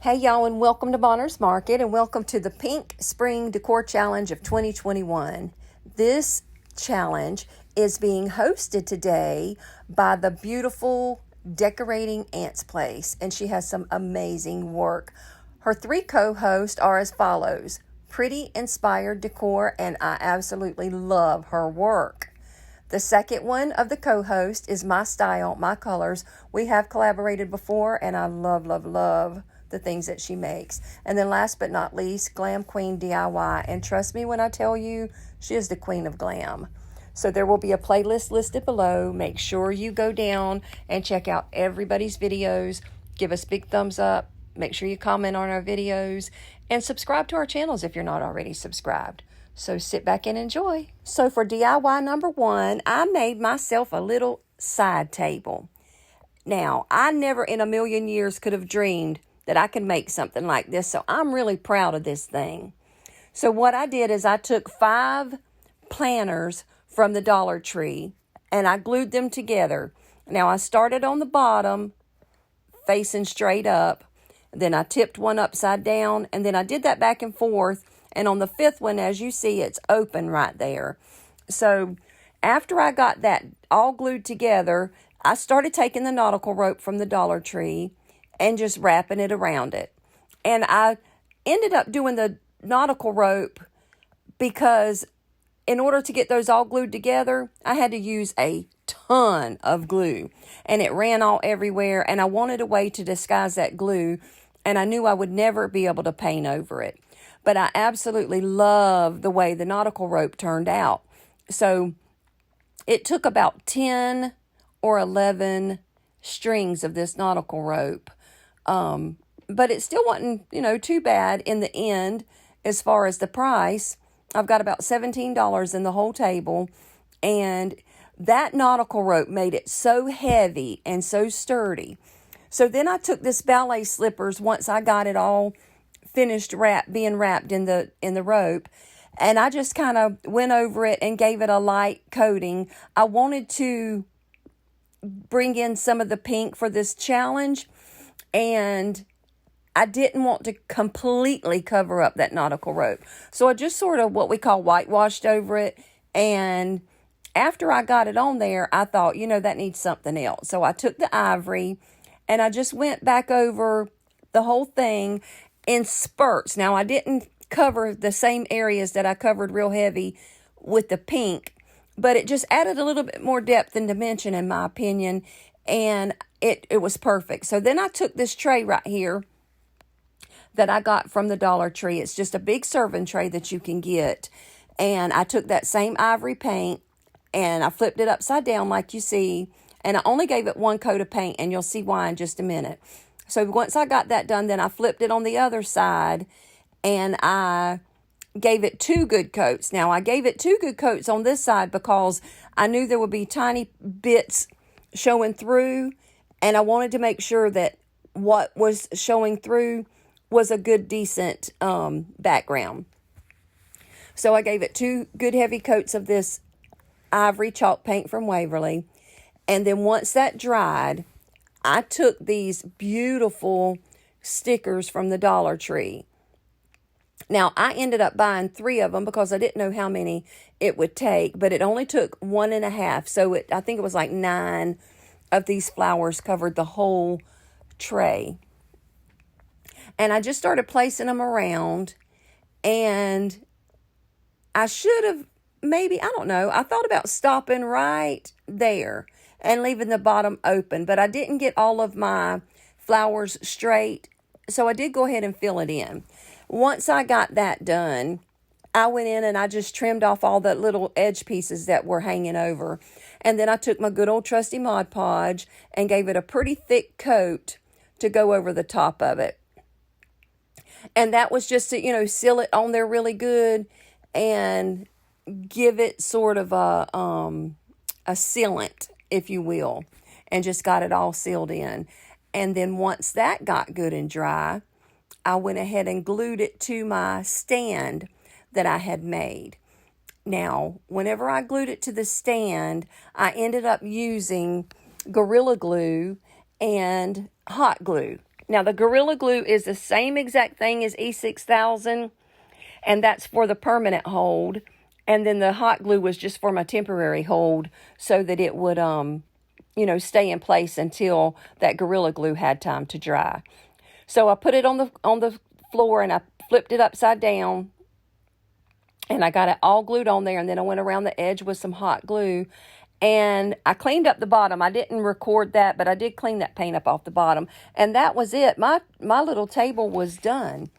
Hey y'all, and welcome to Monner's Market, and welcome to the Pink Spring Decor Challenge of 2021. This challenge is being hosted today by the beautiful Decorating Ant's Place, and she has some amazing work. Her three co-hosts are as follows: Pretty Inspired Decor, and I absolutely love her work. The second one of the co-host is My Style, My Colors. We have collaborated before, and I love the things that she makes. And then last but not least, Glam Queen DIY. And trust me when I tell you, she is the queen of glam. So there will be a playlist listed below. Make sure you go down and check out everybody's videos. Give us big thumbs up. Make sure you comment on our videos. And subscribe to our channels if you're not already subscribed. So sit back and enjoy. So for DIY number one, I made myself a little side table. Now, I never in a million years could have dreamed that I could make something like this, so I'm really proud of this thing. So what I did is I took 5 planters from the Dollar Tree and I glued them together. Now, I started on the bottom facing straight up, then I tipped one upside down, and then I did that back and forth, and on the 5th one, as you see, it's open right there. So after I got that all glued together, I started taking the nautical rope from the Dollar Tree and just wrapping it around it. And I ended up doing the nautical rope because in order to get those all glued together, I had to use a ton of glue. And it ran all everywhere, and I wanted a way to disguise that glue, and I knew I would never be able to paint over it. But I absolutely love the way the nautical rope turned out. So it took about 10 or 11 strings of this nautical rope. But it still wasn't, too bad in the end as far as the price. I've got about $17 in the whole table, and that nautical rope made it so heavy and so sturdy. So then I took this ballet slippers once I got it all finished being wrapped in the rope, and I just kind of went over it and gave it a light coating. I wanted to bring in some of the pink for this challenge, and I didn't want to completely cover up that nautical rope. So I just sort of what we call whitewashed over it. And after I got it on there, I thought, that needs something else. So I took the ivory and I just went back over the whole thing in spurts. Now, I didn't cover the same areas that I covered real heavy with the pink, but it just added a little bit more depth and dimension, in my opinion. And it was perfect. So then I took this tray right here that I got from the Dollar Tree. It's just a big serving tray that you can get. And I took that same ivory paint and I flipped it upside down like you see. And I only gave it one coat of paint, and you'll see why in just a minute. So once I got that done, then I flipped it on the other side and I gave it 2 good coats. Now, I gave it 2 good coats on this side because I knew there would be tiny bits showing through, and I wanted to make sure that what was showing through was a good, decent background. So I gave it 2 good heavy coats of this ivory chalk paint from Waverly. And then once that dried, I took these beautiful stickers from the Dollar Tree. Now, I ended up buying 3 of them because I didn't know how many it would take, but it only took 1.5. So I think it was like 9 of these flowers covered the whole tray. And I just started placing them around, and I should have I thought about stopping right there and leaving the bottom open, but I didn't get all of my flowers straight, so I did go ahead and fill it in. Once I got that done, I went in and I just trimmed off all the little edge pieces that were hanging over. And then I took my good old trusty Mod Podge and gave it a pretty thick coat to go over the top of it. And that was just to, seal it on there really good and give it sort of a sealant, if you will, and just got it all sealed in. And then once that got good and dry, I went ahead and glued it to my stand that I had made. Now, whenever I glued it to the stand, I ended up using Gorilla Glue and hot glue. Now, the Gorilla Glue is the same exact thing as E6000, and that's for the permanent hold. And then the hot glue was just for my temporary hold so that it would, stay in place until that Gorilla Glue had time to dry. So I put it on the floor and I flipped it upside down and I got it all glued on there. And then I went around the edge with some hot glue and I cleaned up the bottom. I didn't record that, but I did clean that paint up off the bottom. And that was it. My little table was done.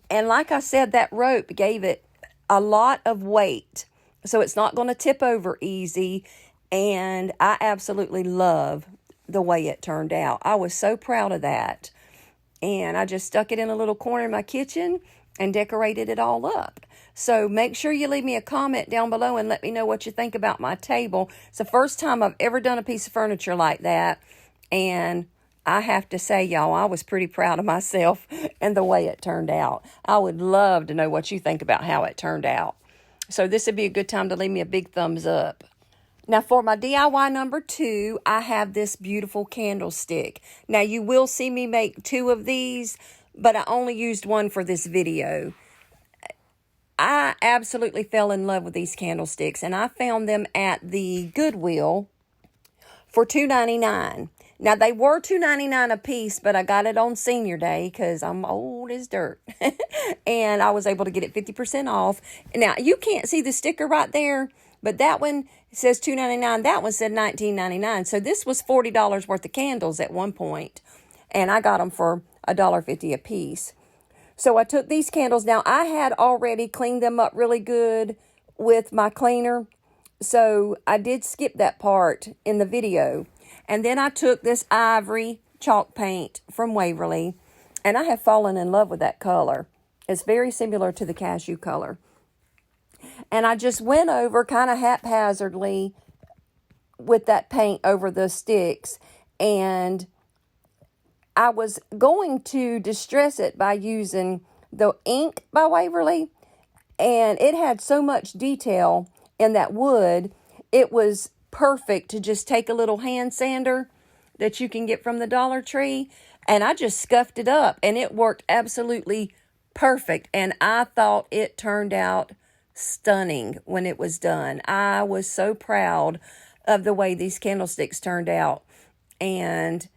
And like I said, that rope gave it a lot of weight. So it's not going to tip over easy. And I absolutely love the way it turned out. I was so proud of that. And I just stuck it in a little corner in my kitchen and decorated it all up. So make sure you leave me a comment down below and let me know what you think about my table. It's the first time I've ever done a piece of furniture like that. And I have to say, y'all, I was pretty proud of myself and the way it turned out. I would love to know what you think about how it turned out. So this would be a good time to leave me a big thumbs up. Now for my DIY number 2, I have this beautiful candlestick. Now you will see me make 2 of these, but I only used one for this video. I absolutely fell in love with these candlesticks, and I found them at the Goodwill for $2.99. Now, they were $2.99 a piece, but I got it on senior day because I'm old as dirt. And I was able to get it 50% off. Now, you can't see the sticker right there, but that one says $2.99. That one said $19.99. So this was $40 worth of candles at one point, and I got them for $1.50 a piece. So I took these candles. Now, I had already cleaned them up really good with my cleaner, so I did skip that part in the video. And then I took this ivory chalk paint from Waverly, and I have fallen in love with that color. It's very similar to the cashew color. And I just went over kind of haphazardly with that paint over the sticks, and I was going to distress it by using the ink by Waverly, and it had so much detail in that wood, it was perfect to just take a little hand sander that you can get from the Dollar Tree, and I just scuffed it up, and it worked absolutely perfect, and I thought it turned out stunning when it was done. I was so proud of the way these candlesticks turned out, and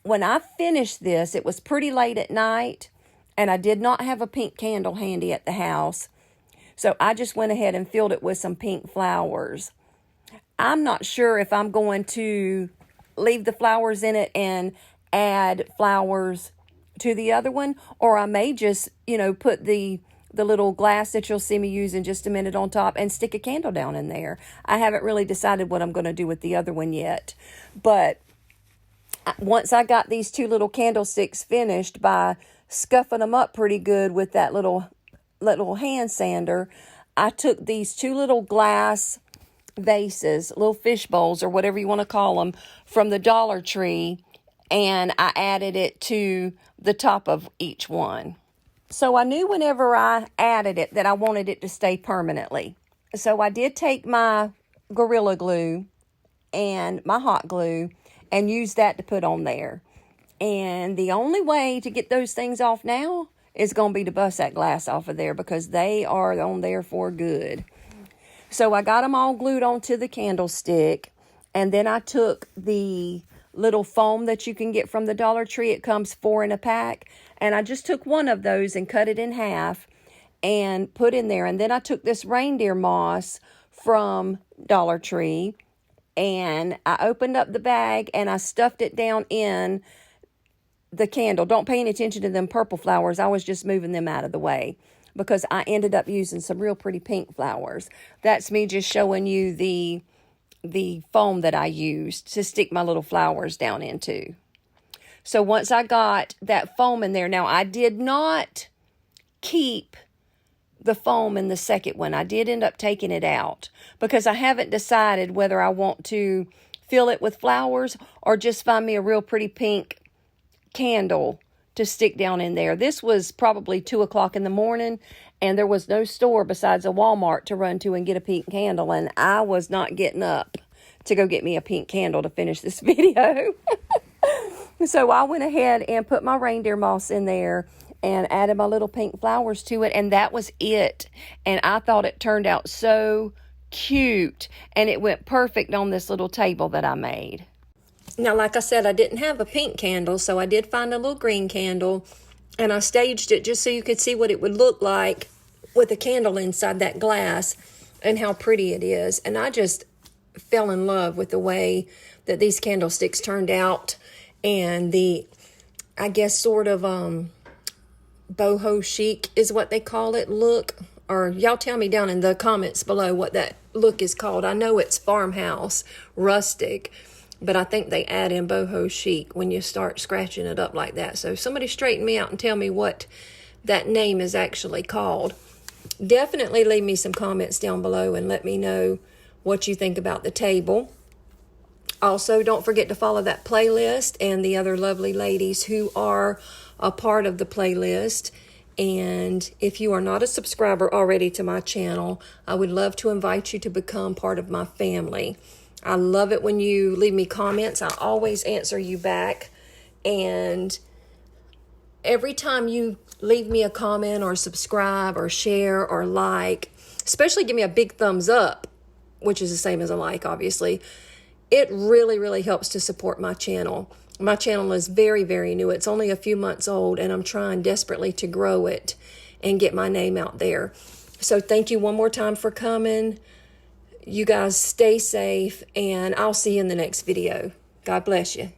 when I finished this, it was pretty late at night, and I did not have a pink candle handy at the house, so I just went ahead and filled it with some pink flowers. I'm not sure if I'm going to leave the flowers in it and add flowers to the other one, or I may just, put the little glass that you'll see me use in just a minute on top and stick a candle down in there. I haven't really decided what I'm going to do with the other one yet, but once I got these 2 little candlesticks finished by scuffing them up pretty good with that little hand sander, I took these 2 little glass vases, little fish bowls or whatever you want to call them, from the Dollar Tree, and I added it to the top of each one. So I knew whenever I added it that I wanted it to stay permanently. So I did take my Gorilla Glue and my hot glue and use that to put on there. And the only way to get those things off now is going to be to bust that glass off of there because they are on there for good. So I got them all glued onto the candlestick, and then I took the little foam that you can get from the Dollar Tree. It comes 4 in a pack, and I just took one of those and cut it in half and put in there. And then I took this reindeer moss from Dollar Tree, and I opened up the bag and I stuffed it down in the candle. Don't pay any attention to them purple flowers. I was just moving them out of the way because I ended up using some real pretty pink flowers. That's me just showing you the foam that I used to stick my little flowers down into. So once I got that foam in there, now I did not keep the foam in the second one. I did end up taking it out because I haven't decided whether I want to fill it with flowers or just find me a real pretty pink candle to stick down in there. This was probably 2 o'clock in the morning, and there was no store besides a Walmart to run to and get a pink candle, and I was not getting up to go get me a pink candle to finish this video. So I went ahead and put my reindeer moss in there and added my little pink flowers to it, and that was it. And I thought it turned out so cute, and it went perfect on this little table that I made. Now, like I said, I didn't have a pink candle, so I did find a little green candle, and I staged it just so you could see what it would look like with a candle inside that glass and how pretty it is. And I just fell in love with the way that these candlesticks turned out, and the, I guess, sort of boho chic is what they call it look. Or y'all tell me down in the comments below what that look is called. I know it's farmhouse, rustic, but I think they add in boho chic when you start scratching it up like that. So somebody straighten me out and tell me what that name is actually called. Definitely leave me some comments down below and let me know what you think about the table. Also, don't forget to follow that playlist and the other lovely ladies who are a part of the playlist. And if you are not a subscriber already to my channel, I would love to invite you to become part of my family. I love it when you leave me comments. I always answer you back. And every time you leave me a comment or subscribe or share or like, especially give me a big thumbs up, which is the same as a like, obviously, it really, really helps to support my channel. My channel is very, very new. It's only a few months old, and I'm trying desperately to grow it and get my name out there. So thank you one more time for coming. You guys stay safe, and I'll see you in the next video. God bless you.